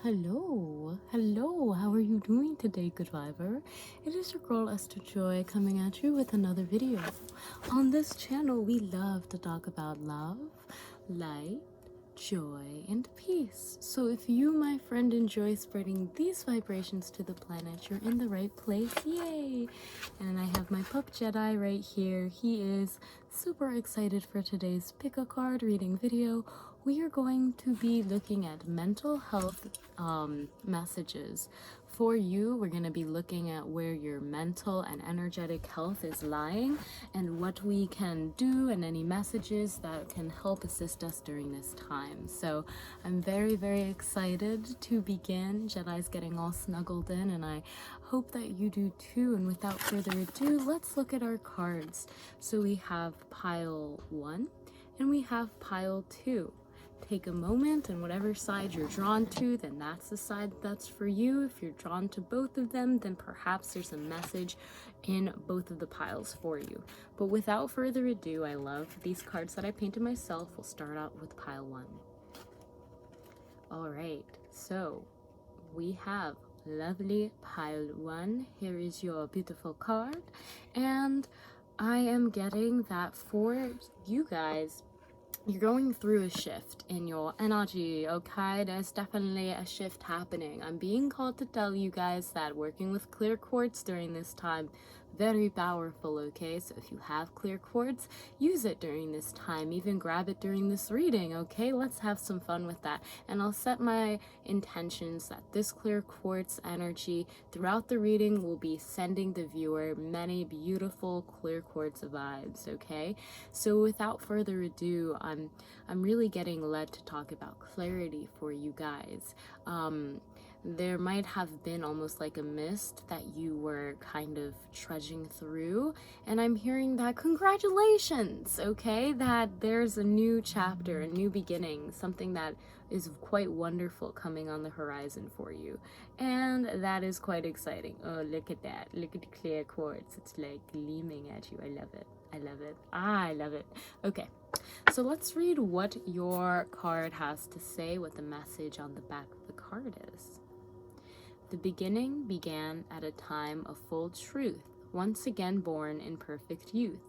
Hello, how are you doing today, good viber? It is your girl Esther Joy coming at you with another video. On this channel, we love to talk about love, light, joy, and peace. So if you, my friend, enjoy spreading these vibrations to the planet, you're in the right place, yay! And I have my pup Jedi right here. He is super excited for today's pick a card reading video. We are going to be looking at mental health messages for you. We're going to be looking at where your mental and energetic health is lying and what we can do and any messages that can help assist us during this time. So I'm very, very excited to begin. Jedi's getting all snuggled in and I hope that you do too. And without further ado, let's look at our cards. So we have pile 1 and we have pile 2. Take a moment, and whatever side you're drawn to, then that's the side that's for you. If you're drawn to both of them, then perhaps there's a message in both of the piles for you. But without further ado, I love these cards that I painted myself. We'll start out with pile 1. All right, so we have lovely pile 1. Here is your beautiful card, and I am getting that for you guys. You're going through a shift in your energy, okay? There's definitely a shift happening. I'm being called to tell you guys that working with clear quartz during this time, very powerful, okay? So if you have clear quartz, use it during this time. Even grab it during this reading, okay? Let's have some fun with that. And I'll set my intentions that this clear quartz energy throughout the reading will be sending the viewer many beautiful clear quartz vibes, okay? So without further ado, I'm really getting led to talk about clarity for you guys. There might have been almost like a mist that you were kind of trudging through, and I'm hearing that congratulations, okay, that there's a new chapter, a new beginning, something that is quite wonderful coming on the horizon for you, and that is quite exciting. Oh, look at that, look at the clear quartz, it's like gleaming at you. I love it, I love it, I love it. Okay, so let's read what your card has to say, what the message on the back of the card is. The beginning began at a time of full truth, once again born in perfect youth.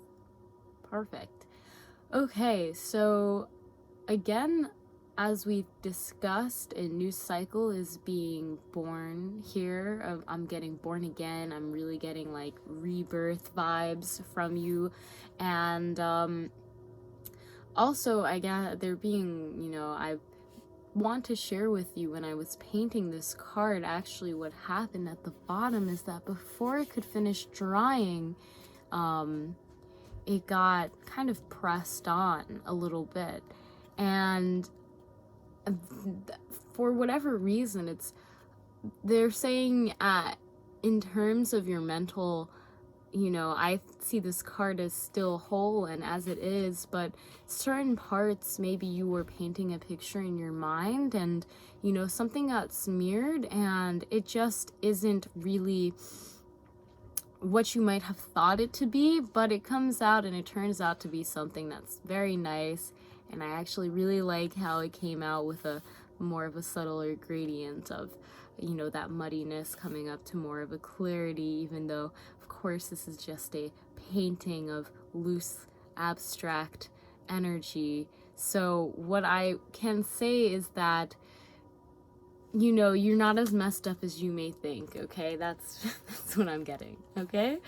Perfect. Okay, so again, as we've discussed, a new cycle is being born here. I'm getting born again. I'm really getting like rebirth vibes from you. And also, I got they're being, I want to share with you when I was painting this card, actually what happened at the bottom is that before it could finish drying, it got kind of pressed on a little bit, and for whatever reason, they're saying in terms of your mental, I see this card as still whole and as it is, but certain parts, maybe you were painting a picture in your mind and, something got smeared and it just isn't really what you might have thought it to be, but it comes out and it turns out to be something that's very nice. And I actually really like how it came out with a more of a subtler gradient of, that muddiness coming up to more of a clarity, even though, of course, this is just a painting of loose, abstract energy. So what I can say is that, you're not as messed up as you may think, okay? That's what I'm getting, okay?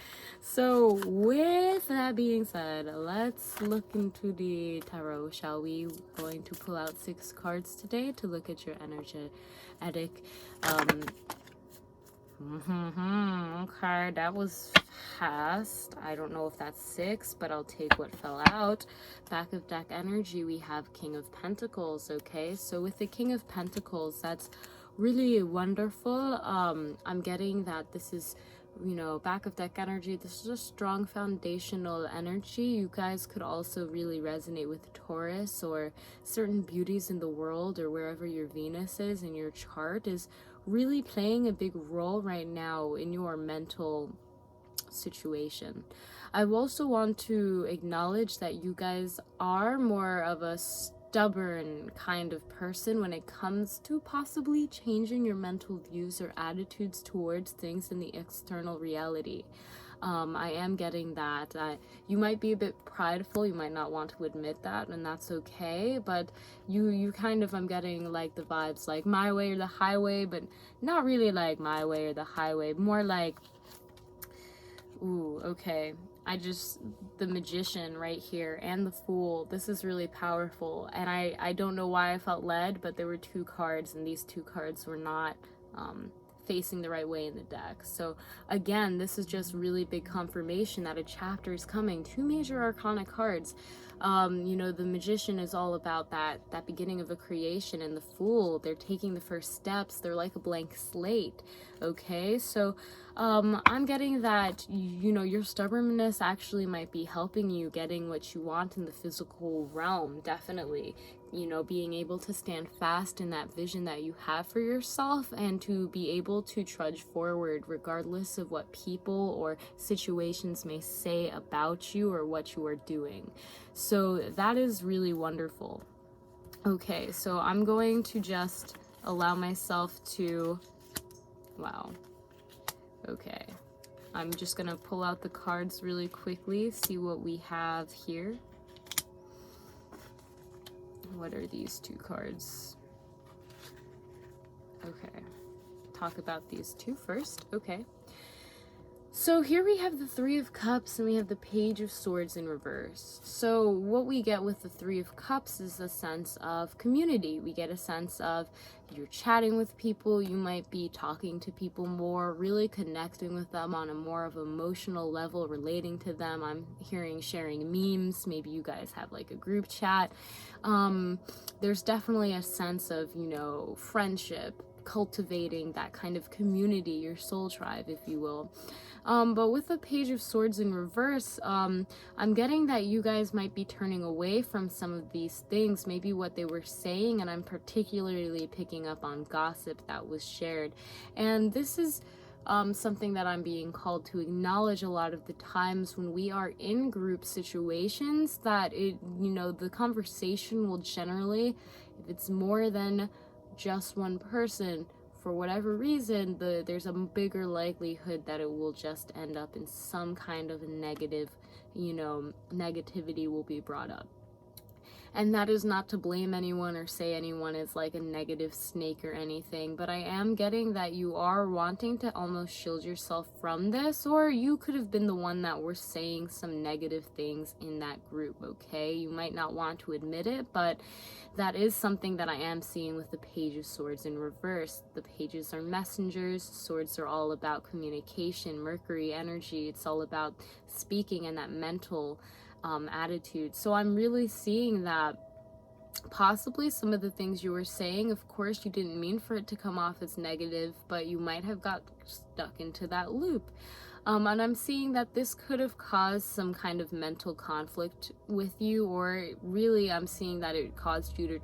So with that being said, let's look into the tarot, shall we? Going to pull out 6 cards today to look at your energetic. Okay, that was fast. I don't know if that's 6, but I'll take what fell out. Back of deck energy, we have King of Pentacles, okay? So with the King of Pentacles, that's really wonderful. I'm getting that this is, back of deck energy. This is a strong foundational energy. You guys could also really resonate with Taurus or certain beauties in the world, or wherever your Venus is in your chart is really playing a big role right now in your mental situation. I also want to acknowledge that you guys are more of a stubborn kind of person when it comes to possibly changing your mental views or attitudes towards things in the external reality. I am getting that. You might be a bit prideful, you might not want to admit that, and that's okay, but you kind of, I'm getting like the vibes like my way or the highway, but not really like my way or the highway, more like, ooh, okay. The Magician right here and the Fool, this is really powerful, and I don't know why I felt led, but there were two cards, and these two cards were not facing the right way in the deck. So again, this is just really big confirmation that a chapter is coming. Two major arcana cards. You know, the Magician is all about that beginning of a creation, and the Fool, they're taking the first steps. They're like a blank slate. Okay, so I'm getting that, you know, your stubbornness actually might be helping you getting what you want in the physical realm, definitely. You know, being able to stand fast in that vision that you have for yourself, and to be able to trudge forward regardless of what people or situations may say about you or what you are doing. So that is really wonderful. Okay, so I'm going to just allow myself to, wow. Okay, I'm just gonna pull out the cards really quickly, see what we have here. What are these two cards? Okay, talk about these two first. Okay, so here we have the Three of Cups and we have the Page of Swords in reverse. So what we get with the Three of Cups is a sense of community. We get a sense of you're chatting with people, you might be talking to people more, really connecting with them on a more of emotional level, relating to them. I'm hearing sharing memes, maybe you guys have like a group chat. There's definitely a sense of, you know, friendship, cultivating that kind of community, your soul tribe, if you will. But with the Page of Swords in reverse, I'm getting that you guys might be turning away from some of these things, maybe what they were saying, and I'm particularly picking up on gossip that was shared. And this is something that I'm being called to acknowledge a lot of the times when we are in group situations, that it, you know, the conversation will generally, if it's more than just one person, for whatever reason, there's a bigger likelihood that it will just end up in some kind of a negative, you know, negativity will be brought up. And that is not to blame anyone or say anyone is like a negative snake or anything, but I am getting that you are wanting to almost shield yourself from this, or you could have been the one that were saying some negative things in that group, okay? You might not want to admit it, but that is something that I am seeing with the Page of Swords in reverse. The pages are messengers, swords are all about communication, Mercury energy, it's all about speaking and that mental attitude. So I'm really seeing that possibly some of the things you were saying, of course you didn't mean for it to come off as negative, but you might have got stuck into that loop. And I'm seeing that this could have caused some kind of mental conflict with you, or really I'm seeing that it caused you to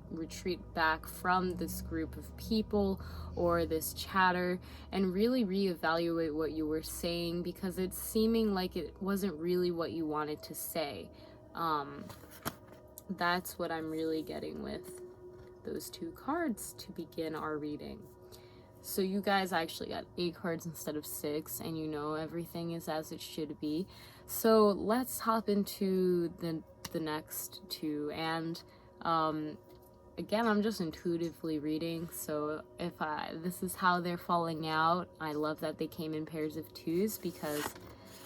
retreat back from this group of people or this chatter and really reevaluate what you were saying, because it's seeming like it wasn't really what you wanted to say. That's what I'm really getting with those two cards to begin our reading. So you guys actually got 8 cards instead of 6, and you know everything is as it should be. So let's hop into the next two, and again, I'm just intuitively reading, so if this is how they're falling out, I love that they came in pairs of 2s, because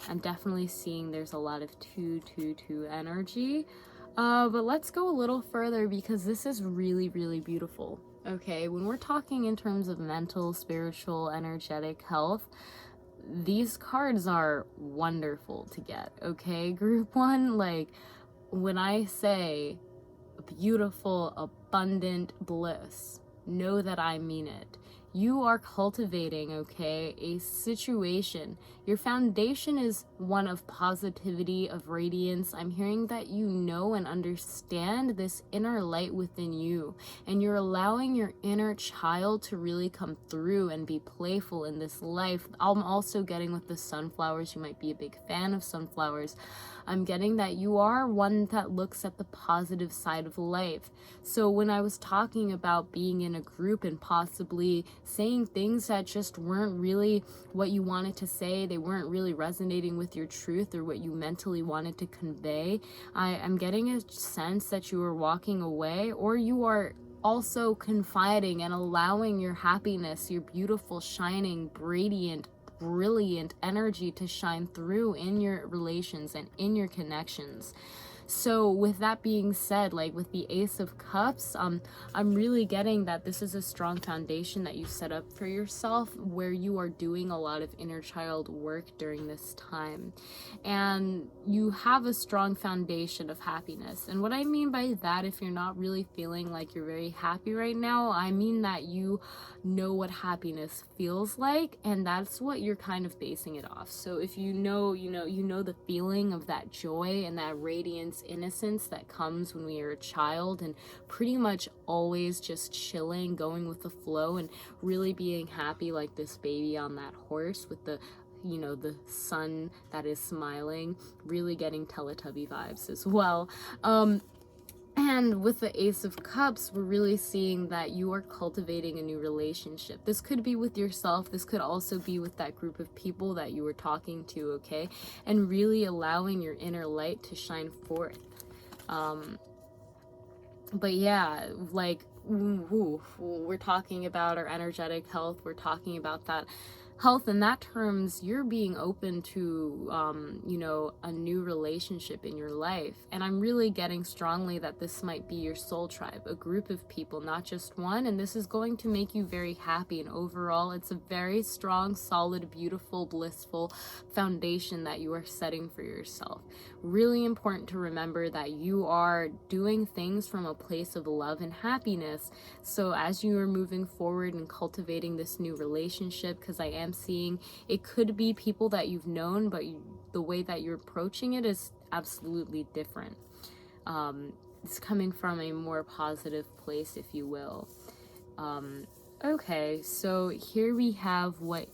I'm definitely seeing there's a lot of 2-2-2 energy. But let's go a little further, because this is really, really beautiful. Okay, when we're talking in terms of mental, spiritual, energetic health, these cards are wonderful to get, okay? Group 1, like, when I say beautiful, abundant bliss, know that I mean it. you are cultivating, okay, a situation. Your foundation is one of positivity, of radiance. I'm hearing that you know and understand this inner light within you, and you're allowing your inner child to really come through and be playful in this life. I'm also getting with the sunflowers, you might be a big fan of sunflowers. I'm getting that you are one that looks at the positive side of life. So when I was talking about being in a group and possibly saying things that just weren't really what you wanted to say, they weren't really resonating with your truth or what you mentally wanted to convey, I'm getting a sense that you are walking away, or you are also confiding and allowing your happiness, your beautiful, shining, radiant, brilliant energy to shine through in your relations and in your connections. So with that being said, like with the Ace of Cups, I'm really getting that this is a strong foundation that you set up for yourself, where you are doing a lot of inner child work during this time. And you have a strong foundation of happiness. And what I mean by that, if you're not really feeling like you're very happy right now, I mean that you know what happiness feels like, and that's what you're kind of basing it off. So if you know the feeling of that joy and that radiance, innocence that comes when we are a child, and pretty much always just chilling, going with the flow, and really being happy like this baby on that horse with the sun that is smiling, really getting Teletubby vibes as well. And with the Ace of Cups, we're really seeing that you are cultivating a new relationship. This could be with yourself. This could also be with that group of people that you were talking to, okay? And really allowing your inner light to shine forth. But yeah, like, we're talking about our energetic health. We're talking about that health in that terms. You're being open to a new relationship in your life, and I'm really getting strongly that this might be your soul tribe, a group of people, not just one, and this is going to make you very happy. And overall, it's a very strong, solid, beautiful, blissful foundation that you are setting for yourself. Really important to remember that you are doing things from a place of love and happiness. So as you are moving forward and cultivating this new relationship, because I am seeing it could be people that you've known, but the way that you're approaching it is absolutely different. It's coming from a more positive place, if you will. Okay, so here we have what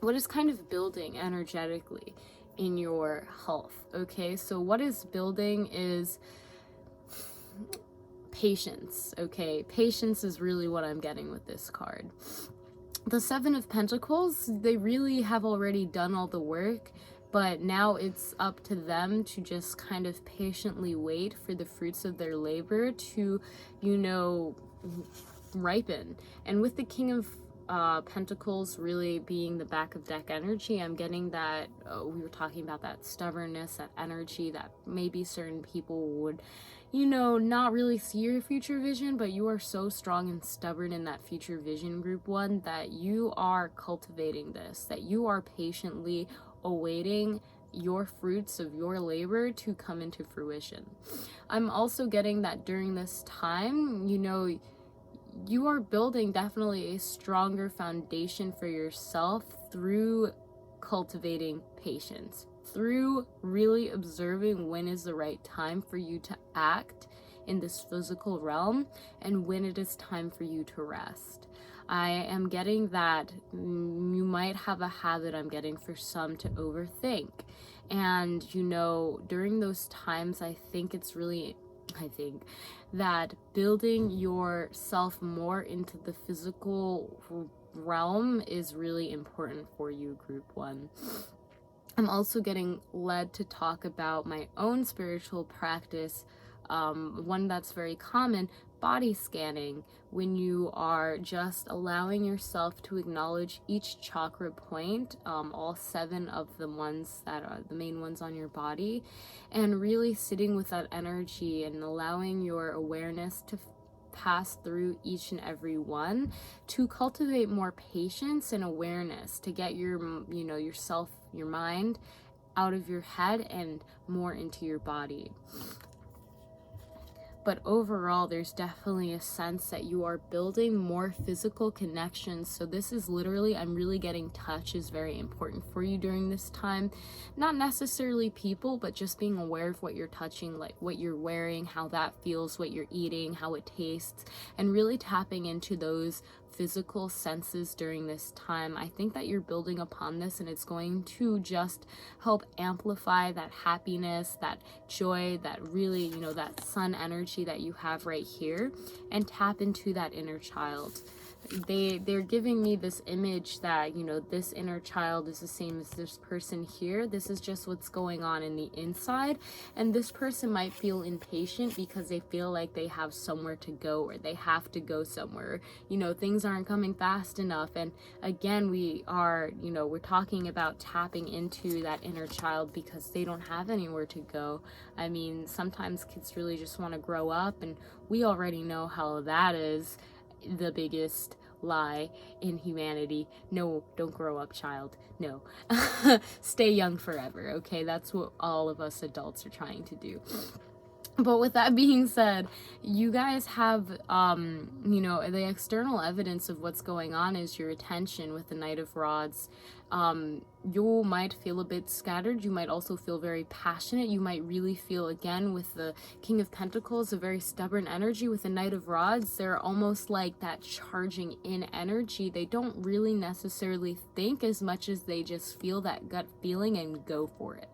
is kind of building energetically in your health. Okay, so what is building is patience. Okay, patience is really what I'm getting with this card. The Seven of Pentacles, they really have already done all the work, but now it's up to them to just kind of patiently wait for the fruits of their labor to, ripen. And with the King of Pentacles really being the back of deck energy, I'm getting that we were talking about that stubbornness, that energy that maybe certain people would not really see your future vision, but you are so strong and stubborn in that future vision, group one, that you are cultivating this, that you are patiently awaiting your fruits of your labor to come into fruition. I'm also getting that during this time, you are building definitely a stronger foundation for yourself through cultivating patience, through really observing when is the right time for you to act in this physical realm and when it is time for you to rest. I am getting that you might have a habit, I'm getting for some, to overthink. And, during those times, I think that building yourself more into the physical realm is really important for you, group one. I'm also getting led to talk about my own spiritual practice, one that's very common, body scanning, when you are just allowing yourself to acknowledge each chakra point, all 7 of the ones that are the main ones on your body, and really sitting with that energy and allowing your awareness to pass through each and every one, to cultivate more patience and awareness, to get your yourself, your mind out of your head and more into your body. but overall there's definitely a sense that you are building more physical connections. So this is literally, I'm really getting touch is very important for you during this time. Not necessarily people, but just being aware of what you're touching, like what you're wearing, how that feels, what you're eating, how it tastes, and really tapping into those physical senses during this time. I think that you're building upon this, and it's going to just help amplify that happiness, that joy, that really, you know, that sun energy that you have right here, and tap into that inner child. They're giving me this image that, you know, this inner child is the same as this person here. This is just what's going on in the inside, and this person might feel impatient because they feel like they have somewhere to go, or they have to go somewhere. You know, things aren't coming fast enough. And again, we are, you know, we're talking about tapping into that inner child because they don't have anywhere to go. I mean, sometimes kids really just want to grow up, and we already know how that is the biggest lie in humanity. No, don't grow up, child. No. Stay young forever, okay? That's what all of us adults are trying to do. But with that being said, you guys have, you know, the external evidence of what's going on is your attention with the Knight of Rods. You might feel a bit scattered. You might also feel very passionate. You might really feel, again, with the King of Pentacles, a very stubborn energy. With the Knight of Rods, they're almost like that charging in energy. They don't really necessarily think as much as they just feel that gut feeling and go for it.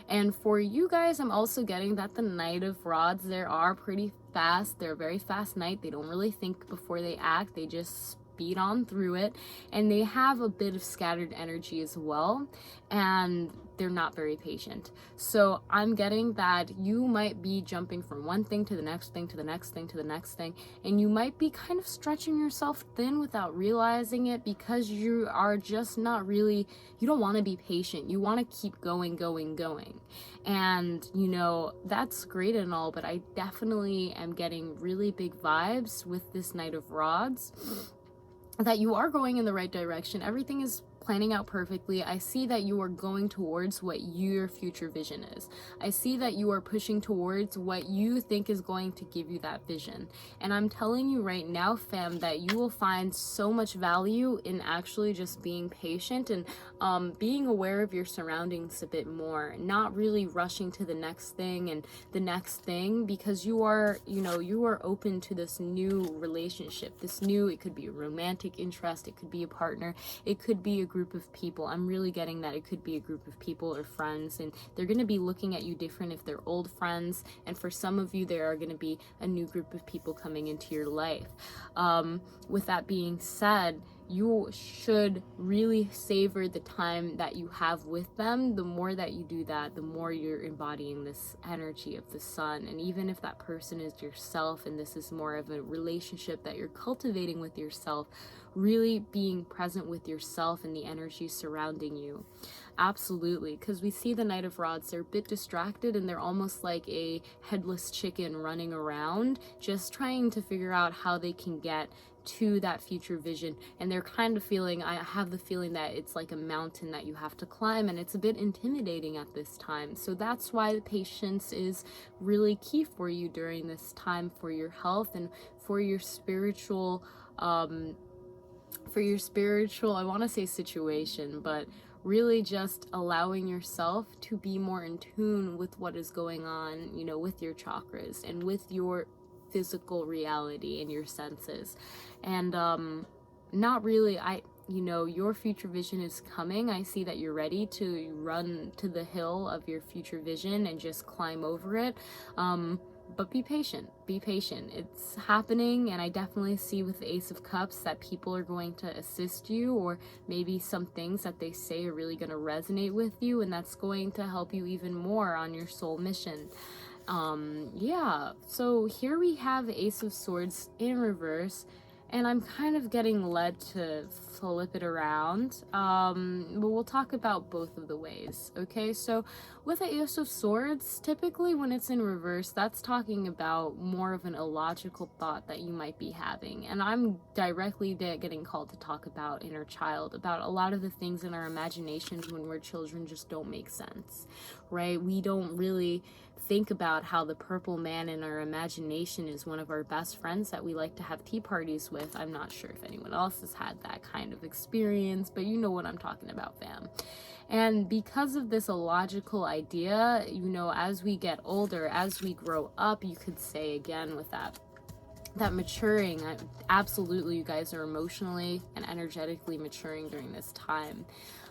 And for you guys, I'm also getting that the Knight of Rods, they are pretty fast. They're a very fast knight. They don't really think before they act. They just speed on through it. And they have a bit of scattered energy as well. And they're not very patient. So I'm getting that you might be jumping from one thing to the next thing to the next thing to the next thing, and you might be kind of stretching yourself thin without realizing it, because you are just not really, you don't want to be patient. You want to keep going. And you know, that's great and all, but I definitely am getting really big vibes with this Knight of Rods that you are going in the right direction. Everything is planning out perfectly. I see that you are going towards what your future vision is. I see that you are pushing towards what you think is going to give you that vision. And I'm telling you right now, fam, that you will find so much value in actually just being patient and being aware of your surroundings a bit more, not really rushing to the next thing and the next thing, because you are, you know, you are open to this new relationship, this new, it could be a romantic interest, it could be a partner, it could be a group of people. I'm really getting that it could be a group of people or friends, and they're going to be looking at you different if they're old friends, and for some of you there are going to be a new group of people coming into your life. With that being said, you should really savor the time that you have with them. The more that you do that, the more you're embodying this energy of the sun. And even if that person is yourself and this is more of a relationship that you're cultivating with yourself, really being present with yourself and the energy surrounding you. Absolutely, because we see the Knight of Rods, they're a bit distracted and they're almost like a headless chicken running around, just trying to figure out how they can get to that future vision. And they're kind of feeling, I have the feeling that it's like a mountain that you have to climb, and it's a bit intimidating at this time. So that's why the patience is really key for you during this time, for your health and for your spiritual I want to say situation, but really just allowing yourself to be more in tune with what is going on, you know, with your chakras and with your physical reality and your senses. And not really, you know, your future vision is coming. I see that you're ready to run to the hill of your future vision and just climb over it. But be patient, it's happening. And I definitely see with the Ace of Cups that people are going to assist you, or maybe some things that they say are really going to resonate with you, and that's going to help you even more on your soul mission. Yeah, so here we have Ace of Swords in reverse, and I'm kind of getting led to flip it around, but we'll talk about both of the ways. Okay, so with the Ace of Swords, typically when it's in reverse, that's talking about more of an illogical thought that you might be having. And I'm directly getting called to talk about inner child, about a lot of the things in our imaginations when we're children just don't make sense, right? We don't really think about how the purple man in our imagination is one of our best friends that we like to have tea parties with. I'm not sure if anyone else has had that kind of experience, but you know what I'm talking about, fam. And because of this illogical idea, you know, as we get older, as we grow up, you could say again with that maturing, absolutely, you guys are emotionally and energetically maturing during this time.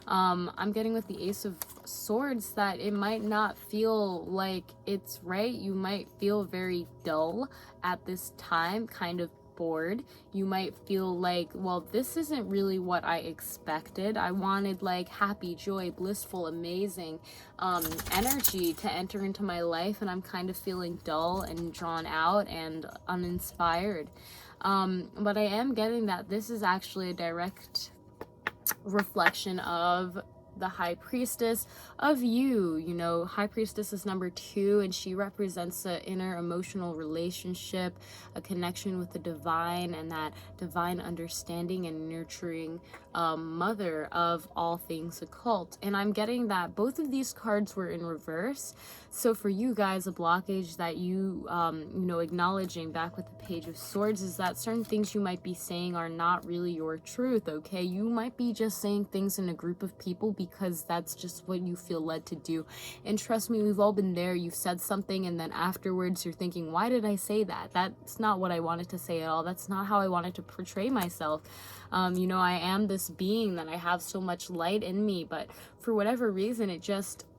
I'm getting with the Ace of Swords that it might not feel like it's right. You might feel very dull at this time, kind of bored. You might feel like, well, this isn't really what I expected. I wanted like happy, joy, blissful, amazing energy to enter into my life, and I'm kind of feeling dull and drawn out and uninspired. But I am getting that this is actually a direct reflection of the High Priestess of you. You know, High Priestess is number 2, and she represents an inner emotional relationship, a connection with the divine, and that divine understanding and nurturing mother of all things occult. And I'm getting that both of these cards were in reverse. So for you guys, a blockage that you know, acknowledging back with the Page of Swords is that certain things you might be saying are not really your truth, okay? You might be just saying things in a group of people because that's just what you feel led to do. And trust me, we've all been there. You've said something and then afterwards you're thinking, why did I say that? That's not what I wanted to say at all. That's not how I wanted to portray myself. You know, I am this being that I have so much light in me, but for whatever reason,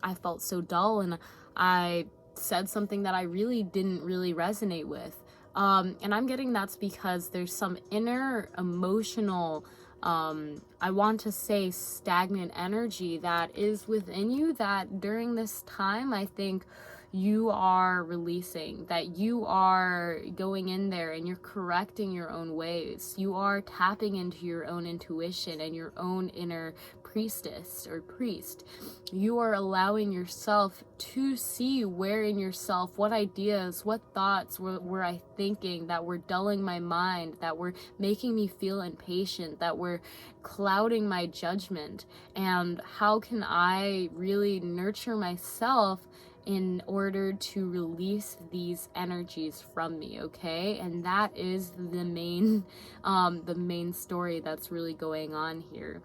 I felt so dull, and I said something that I really didn't really resonate with. And I'm getting that's because there's some inner emotional, I want to say stagnant energy that is within you that during this time, I think you are releasing, that you are going in there and you're correcting your own ways. You are tapping into your own intuition and your own inner priestess or priest. You are allowing yourself to see where in yourself, what ideas, what thoughts were I thinking that were dulling my mind, that were making me feel impatient, that were clouding my judgment, and how can I really nurture myself in order to release these energies from me, okay? And that is the main story that's really going on here.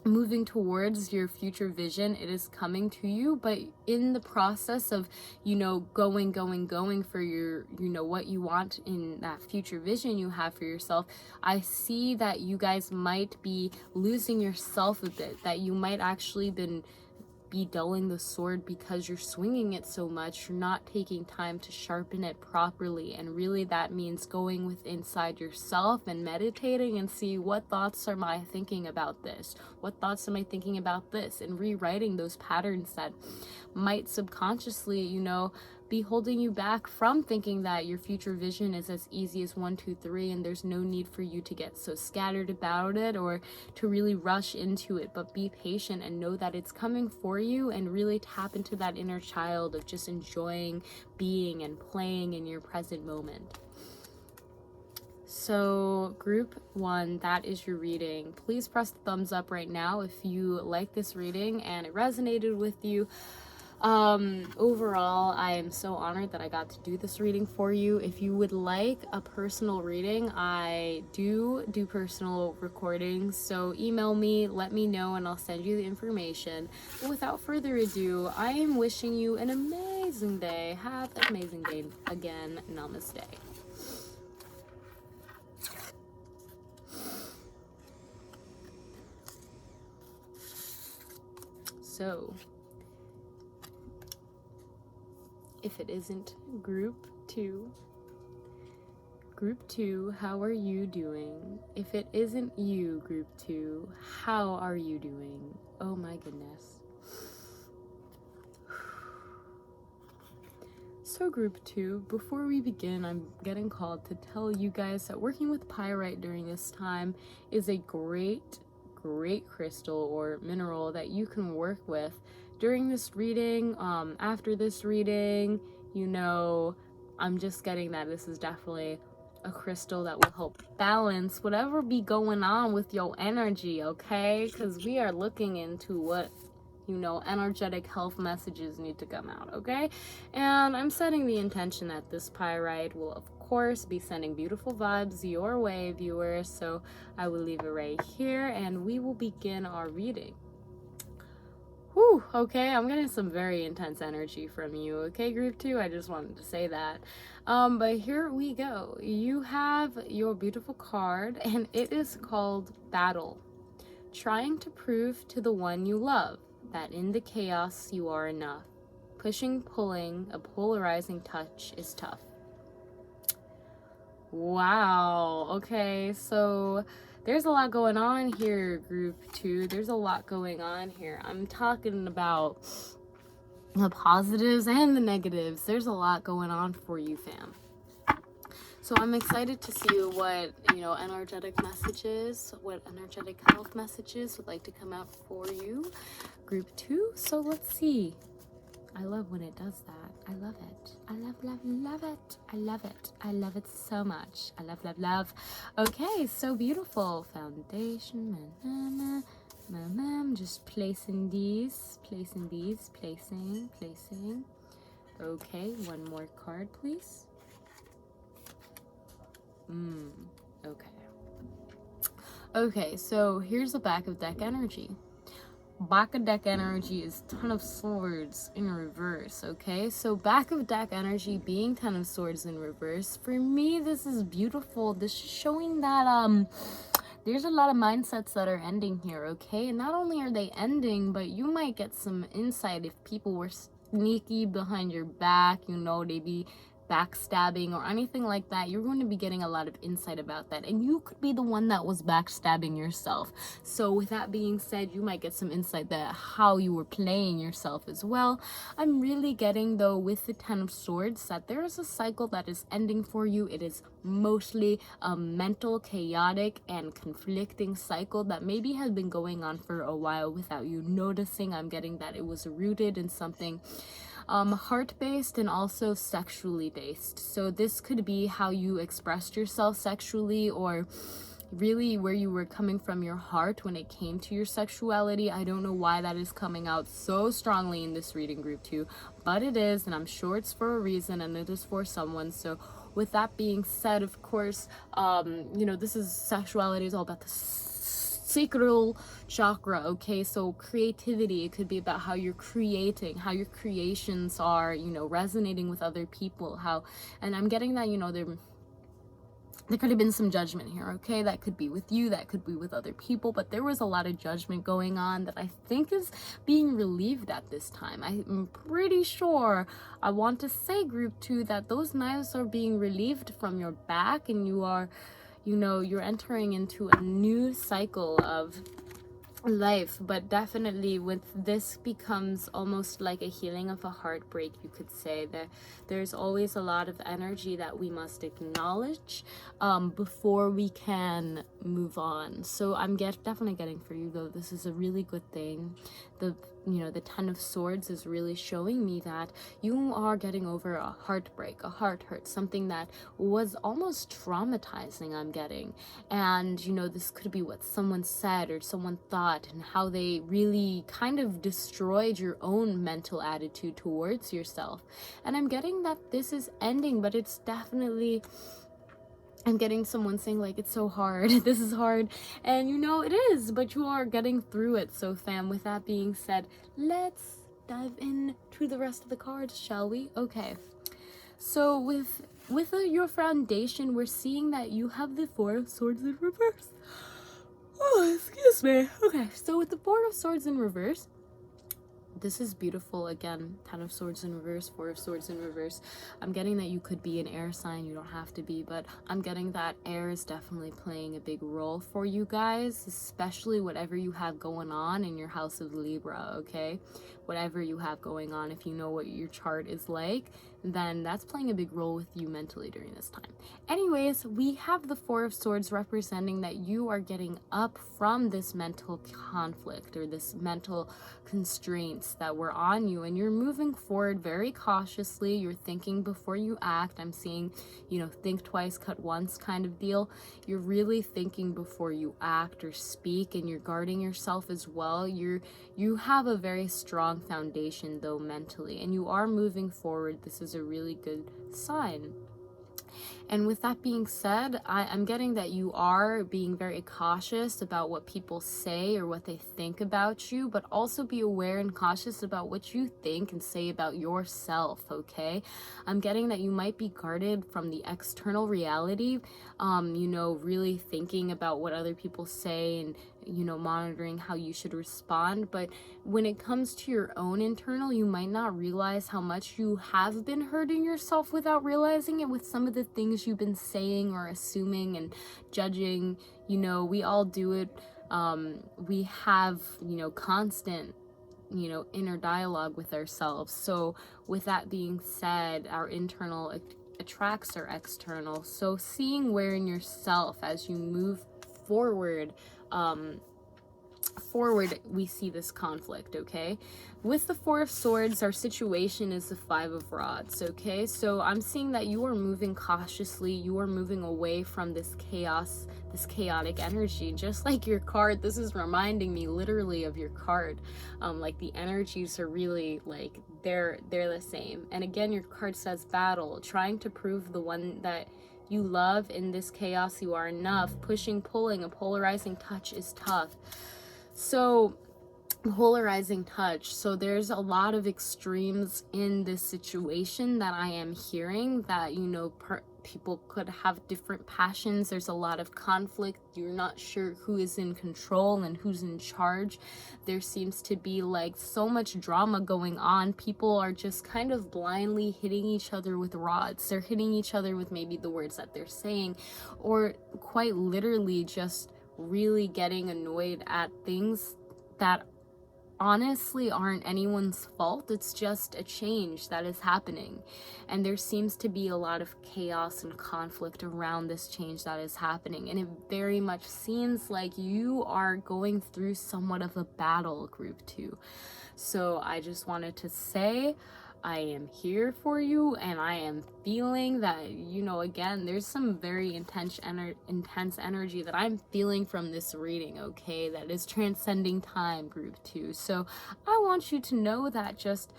Moving towards your future vision, it is coming to you, but in the process of, you know, going for your, you know, what you want in that future vision you have for yourself, I see that you guys might be losing yourself a bit, that you might actually be dulling the sword because you're swinging it so much. You're not taking time to sharpen it properly, and really that means going with inside yourself and meditating and see what thoughts am I thinking about this, what thoughts am I thinking about this, and rewriting those patterns that might subconsciously, you know, be holding you back from thinking that your future vision is as easy as 1, 2, 3, and there's no need for you to get so scattered about it or to really rush into it. But be patient and know that it's coming for you, and really tap into that inner child of just enjoying being and playing in your present moment. So group 1, that is your reading. Please press the thumbs up right now if you like this reading and it resonated with you. Overall, I am so honored that I got to do this reading for you. If you would like a personal reading, I do personal recordings, so email me, let me know, and I'll send you the information. But without further ado, I am wishing you an amazing day. Have an amazing day. Again, namaste. So, if it isn't group 2, how are you doing? If it isn't you, group 2, how are you doing? Oh my goodness. So group 2, before we begin, I'm getting called to tell you guys that working with pyrite during this time is a great crystal or mineral that you can work with during this reading, after this reading, you know, I'm just getting that this is definitely a crystal that will help balance whatever be going on with your energy, okay? Because we are looking into what, you know, energetic health messages need to come out, okay? And I'm setting the intention that this pyrite will, of course, be sending beautiful vibes your way, viewers. So I will leave it right here, and we will begin our reading. Whew, okay, I'm getting some very intense energy from you, okay, group 2? I just wanted to say that. But here we go. You have your beautiful card, and it is called Battle. Trying to prove to the one you love that in the chaos you are enough. Pushing, pulling, a polarizing touch is tough. Wow, okay, so there's a lot going on here, group 2. There's a lot going on here. I'm talking about the positives and the negatives. There's a lot going on for you, fam. So I'm excited to see what, you know, energetic messages, what energetic health messages would like to come out for you, group 2. So let's see. I love when it does that. I love it. I love it. I love it. I love it so much. I love. Okay, so beautiful. Foundation. Just placing these. Placing. Okay, one more card, please. Okay, so here's the back of deck energy. Back of deck energy is Ten of Swords in reverse, okay? So back of deck energy being Ten of Swords in reverse, for me, this is beautiful. This is showing that, there's a lot of mindsets that are ending here, okay? And not only are they ending, but you might get some insight if people were sneaky behind your back, you know, they be backstabbing or anything like that. You're going to be getting a lot of insight about that, and you could be the one that was backstabbing yourself. So with that being said, you might get some insight that how you were playing yourself as well. I'm really getting, though, with the Ten of Swords, that there is a cycle that is ending for you. It is mostly a mental, chaotic, and conflicting cycle that maybe has been going on for a while without you noticing. I'm getting that it was rooted in something heart-based and also sexually based. So this could be how you expressed yourself sexually, or really where you were coming from your heart when it came to your sexuality. I don't know why that is coming out so strongly in this reading, group 2, but it is, and I'm sure it's for a reason, and it is for someone. So with that being said, of course, you know, this is sexuality is all about the sacral chakra, okay? So creativity, it could be about how you're creating, how your creations are, you know, resonating with other people, how, and I'm getting that, you know, there could have been some judgment here, okay? That could be with you, that could be with other people, but there was a lot of judgment going on that I think is being relieved at this time. I'm pretty sure, I want to say, group 2, that those knives are being relieved from your back, and you are, you know, you're entering into a new cycle of life. But definitely with this becomes almost like a healing of a heartbreak, you could say. That there's always a lot of energy that we must acknowledge before we can move on. So I'm definitely getting for you, though, this is a really good thing. The Ten of Swords is really showing me that you are getting over a heartbreak, a heart hurt, something that was almost traumatizing, I'm getting. And, you know, this could be what someone said or someone thought, and how they really kind of destroyed your own mental attitude towards yourself. And I'm getting that this is ending, but it's definitely, I'm getting someone saying, like, it's so hard. This is hard. And, you know, it is, but you are getting through it. So, fam, with that being said, let's dive into the rest of the cards, shall we? Okay. So, with your foundation, we're seeing that you have the Four of Swords in reverse. Oh, excuse me. Okay, so with the Four of Swords in reverse, this is beautiful. Again, Ten of Swords in reverse, Four of Swords in reverse. I'm getting that you could be an air sign. You don't have to be, but I'm getting that air is definitely playing a big role for you guys, especially whatever you have going on in your house of Libra, okay? Whatever you have going on, if you know what your chart is like, then that's playing a big role with you mentally during this time. Anyways, we have the Four of Swords representing that you are getting up from this mental conflict or this mental constraints that were on you, and you're moving forward very cautiously. You're thinking before you act. I'm seeing, think twice, cut once kind of deal. You're really thinking before you act or speak, and you're guarding yourself as well. You have a very strong foundation though mentally, and you are moving forward. This is a really good sign. And with that being said, I'm getting that you are being very cautious about what people say or what they think about you, but also be aware and cautious about what you think and say about yourself, okay? I'm getting that you might be guarded from the external reality, really thinking about what other people say and monitoring how you should respond. But when it comes to your own internal, you might not realize how much you have been hurting yourself without realizing it with some of the things you've been saying or assuming and judging. We all do it. We have, constant inner dialogue with ourselves. So with that being said, our internal attracts our external. So seeing where in yourself as you move forward, we see this conflict, okay? With the Four of Swords, our situation is the Five of Rods, okay? So I'm seeing that you are moving cautiously. You are moving away from this chaos, this chaotic energy. Just like your card, this is reminding me literally of your card. Like the energies are really like, they're the same. And again, your card says battle, trying to prove the one that you love in this chaos. You are enough. Pushing, pulling, a polarizing touch is tough. So polarizing touch. So there's a lot of extremes in this situation that I am hearing that, people could have different passions. There's a lot of conflict. You're not sure who is in control and who's in charge. There seems to be like so much drama going on. People are just kind of blindly hitting each other with rods. They're hitting each other with maybe the words that they're saying, or quite literally just really getting annoyed at things that honestly aren't anyone's fault. It's just a change that is happening, and there seems to be a lot of chaos and conflict around this change that is happening, and it very much seems like you are going through somewhat of a battle, group 2. So I just wanted to say I am here for you, and I am feeling that, again, there's some very intense energy that I'm feeling from this reading, okay, that is transcending time, group 2. So I want you to know that just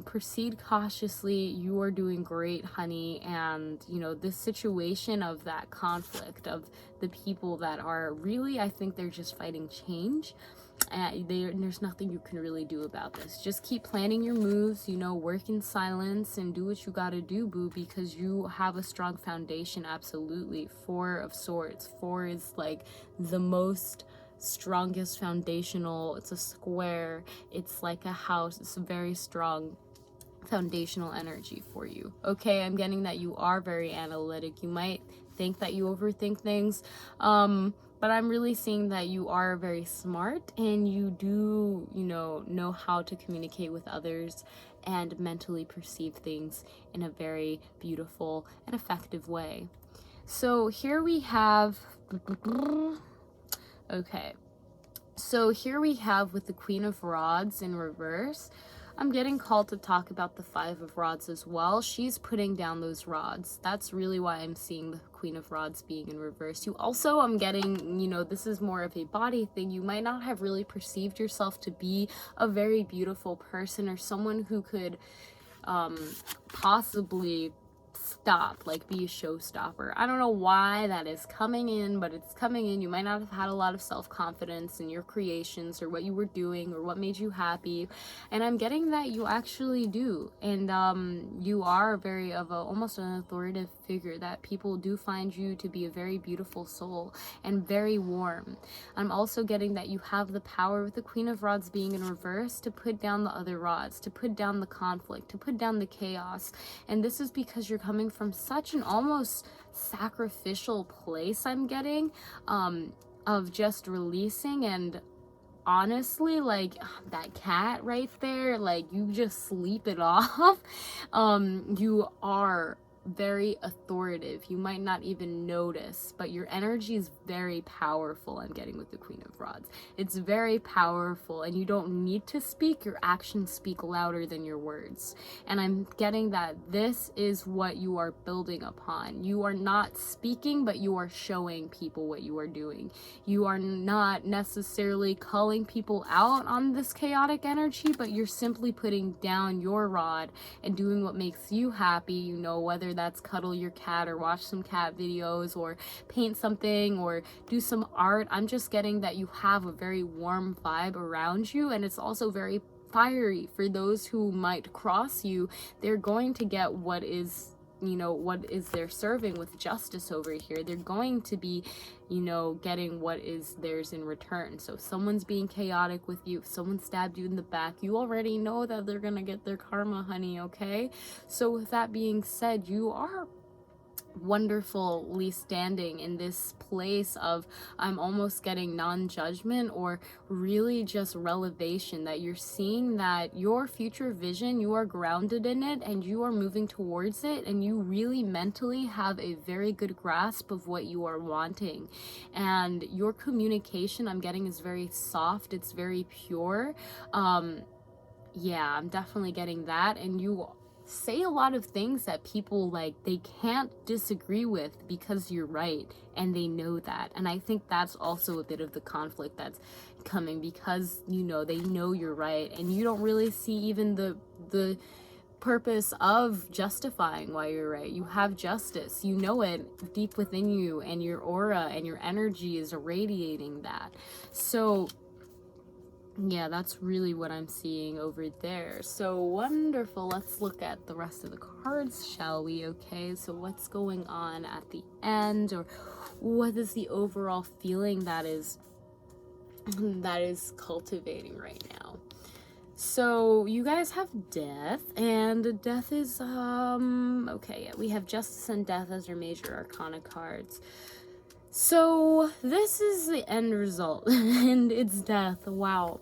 proceed cautiously. You are doing great, honey. And this situation of that conflict of the people that are really, I think they're just fighting change. There's nothing you can really do about this. Just keep planning your moves, work in silence and do what you gotta do, boo, because you have a strong foundation. Absolutely. Four of Swords. 4 is like the most strongest foundational. It's a square. It's like a house. It's a very strong foundational energy for you. Okay, I'm getting that you are very analytic. You might think that you overthink things, but I'm really seeing that you are very smart, and you do, know how to communicate with others and mentally perceive things in a very beautiful and effective way. So here we have, okay, so here we have with the Queen of Rods in reverse, I'm getting called to talk about the Five of Rods as well. She's putting down those rods. That's really why I'm seeing the Queen of Rods being in reverse. You also, I'm getting, this is more of a body thing. You might not have really perceived yourself to be a very beautiful person or someone who could possibly be a showstopper. I don't know why that is coming in, but it's coming in. You might not have had a lot of self-confidence in your creations or what you were doing or what made you happy, and I'm getting that you actually do, and you are very of almost an authoritative figure, that people do find you to be a very beautiful soul and very warm. I'm also getting that you have the power, with the Queen of Rods being in reverse, to put down the other rods, to put down the conflict, to put down the chaos. And this is because you're coming from such an almost sacrificial place, I'm getting, of just releasing and honestly, like, that cat right there, like, you just sleep it off. You are very authoritative. You might not even notice, but your energy is very powerful. I'm getting with the Queen of Rods. It's very powerful, and you don't need to speak. Your actions speak louder than your words. And I'm getting that this is what you are building upon. You are not speaking, but you are showing people what you are doing. You are not necessarily calling people out on this chaotic energy, but you're simply putting down your rod and doing what makes you happy, you know, whether that's cuddle your cat or watch some cat videos or paint something or do some art. I'm just getting that you have a very warm vibe around you, and it's also very fiery. For those who might cross you, they're going to get what is, you know, what is they're serving with justice over here. They're going to be, you know, getting what is theirs in return. So if someone's being chaotic with you, if someone stabbed you in the back, you already know that they're gonna get their karma, honey, okay? So with that being said, you are wonderfully standing in this place of, I'm almost getting non-judgment, or really just revelation, that you're seeing that your future vision, you are grounded in it and you are moving towards it, and you really mentally have a very good grasp of what you are wanting. And your communication, I'm getting, is very soft, it's very pure. Yeah, I'm definitely getting that. And you say a lot of things that people, like, they can't disagree with because you're right, and they know that. And I think that's also a bit of the conflict that's coming, because, you know, they know you're right, and you don't really see even the purpose of justifying why you're right. You have justice, you know it deep within you, and your aura and your energy is irradiating that. So yeah, that's really what I'm seeing over there. So wonderful. Let's look at the rest of the cards, shall we? Okay, so what's going on at the end, or what is the overall feeling that is cultivating right now? So you guys have death, and death is okay, yeah, we have justice and death as your major arcana cards. So this is the end result, and it's death. Wow.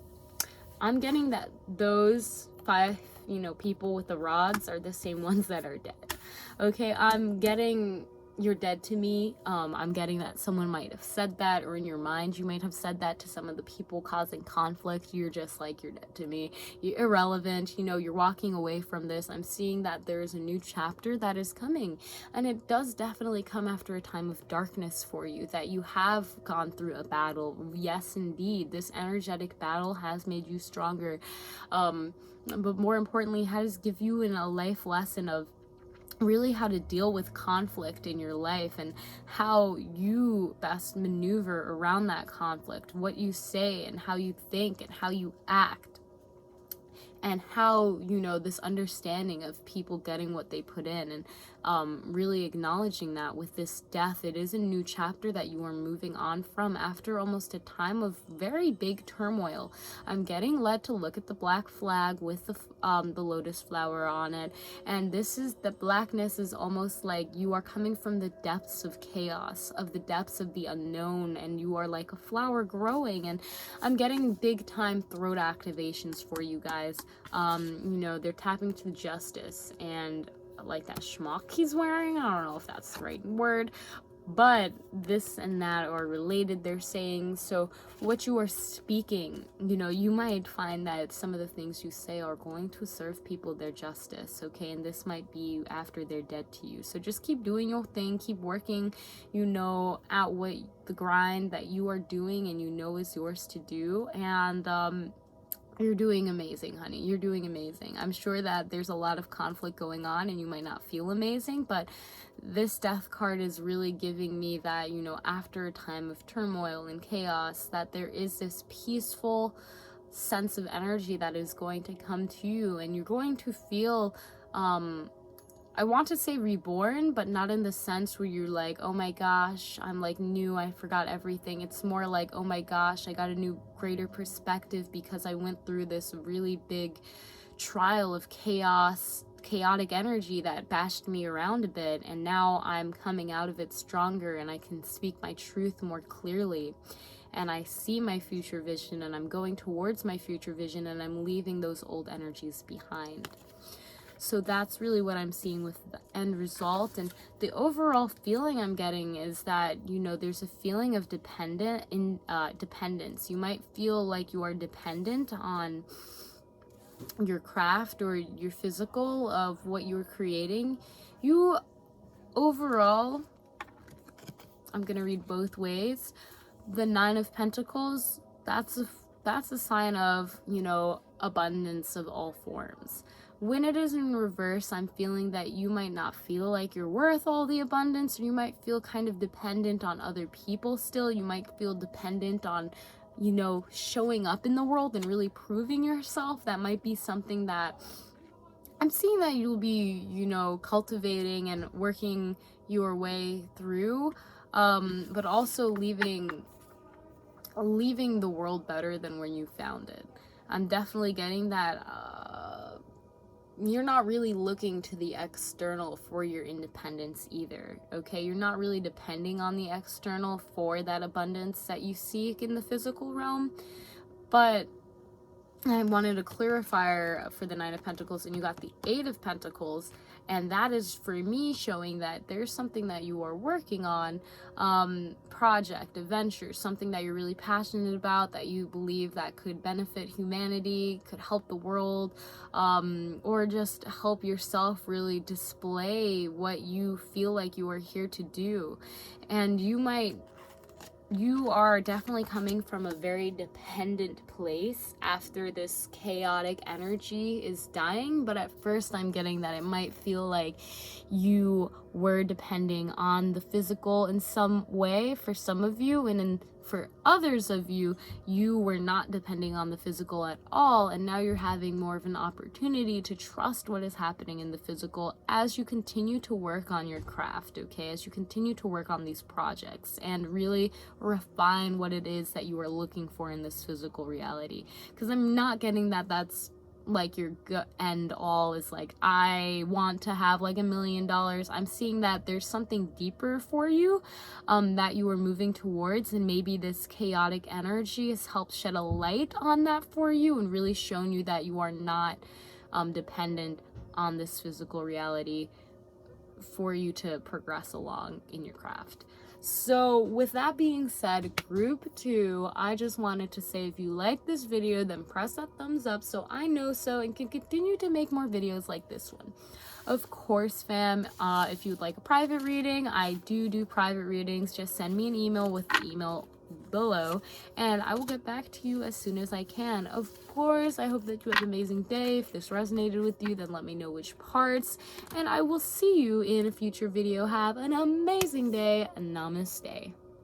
I'm getting that those 5, you know, people with the rods are the same ones that are dead. Okay, I'm getting, you're dead to me. I'm getting that someone might have said that, or in your mind you might have said that to some of the people causing conflict. You're just like, you're dead to me, you're irrelevant, you know, you're walking away from this. I'm seeing that there is a new chapter that is coming, and it does definitely come after a time of darkness for you, that you have gone through a battle. Yes, indeed, this energetic battle has made you stronger, but more importantly, has give you a life lesson of really how to deal with conflict in your life, and how you best maneuver around that conflict, what you say and how you think and how you act, and how, you know, this understanding of people getting what they put in, and really acknowledging that with this death, it is a new chapter that you are moving on from after almost a time of very big turmoil. I'm getting led to look at the black flag with the lotus flower on it, and this is, the blackness is almost like you are coming from the depths of chaos, of the depths of the unknown, and you are like a flower growing. And I'm getting big time throat activations for you guys. You know, they're tapping to justice, and like that schmuck he's wearing, I don't know if that's the right word, but this and that are related, they're saying. So what you are speaking, you know, you might find that some of the things you say are going to serve people their justice, okay? And this might be after they're dead to you. So just keep doing your thing, keep working, you know, at what the grind that you are doing and you know is yours to do. And you're doing amazing, honey. You're doing amazing. I'm sure that there's a lot of conflict going on and you might not feel amazing, but this death card is really giving me that, you know, after a time of turmoil and chaos, that there is this peaceful sense of energy that is going to come to you, and you're going to feel, I want to say reborn, but not in the sense where you're like, oh my gosh, I'm like new, I forgot everything. It's more like, oh my gosh, I got a new, greater perspective because I went through this really big trial of chaotic energy that bashed me around a bit, and now I'm coming out of it stronger and I can speak my truth more clearly. and I see my future vision, and I'm going towards my future vision, and I'm leaving those old energies behind. So that's really what I'm seeing with the end result. And the overall feeling I'm getting is that, you know, there's a feeling of dependence. You might feel like you are dependent on your craft or your physical of what you're creating. You overall, I'm going to read both ways. The Nine of Pentacles, that's a sign of, you know, abundance of all forms. When it is in reverse, I'm feeling that you might not feel like you're worth all the abundance, or you might feel kind of dependent on other people still. You might feel dependent on, you know, showing up in the world and really proving yourself. That might be something that I'm seeing that you'll be, you know, cultivating and working your way through, but also leaving the world better than when you found it. I'm definitely getting that you're not really looking to the external for your independence either, okay? You're not really depending on the external for that abundance that you seek in the physical realm. But I wanted to clarify for the Nine of Pentacles, and you got the Eight of Pentacles, and that is for me showing that there's something that you are working on, project, adventure, something that you're really passionate about, that you believe that could benefit humanity, could help the world, or just help yourself really display what you feel like you are here to do. And you are definitely coming from a very dependent place after this chaotic energy is dying, but at first I'm getting that it might feel like you were depending on the physical in some way for some of you, and for others of you, you were not depending on the physical at all, and now you're having more of an opportunity to trust what is happening in the physical as you continue to work on your craft, okay? As you continue to work on these projects and really refine what it is that you are looking for in this physical reality. Because I'm not getting that that's like your end all is like, I want to have like $1 million. I'm seeing that there's something deeper for you that you are moving towards, and maybe this chaotic energy has helped shed a light on that for you and really shown you that you are not dependent on this physical reality for you to progress along in your craft. So with that being said, group 2, I just wanted to say, if you like this video, then press that thumbs up so I know so and can continue to make more videos like this one. Of course, fam, if you'd like a private reading, I do private readings. Just send me an email with the email below and I will get back to you as soon as I can. Of course, I hope that you have an amazing day. If this resonated with you, then let me know which parts, and I will see you in a future video. Have an amazing day. Namaste.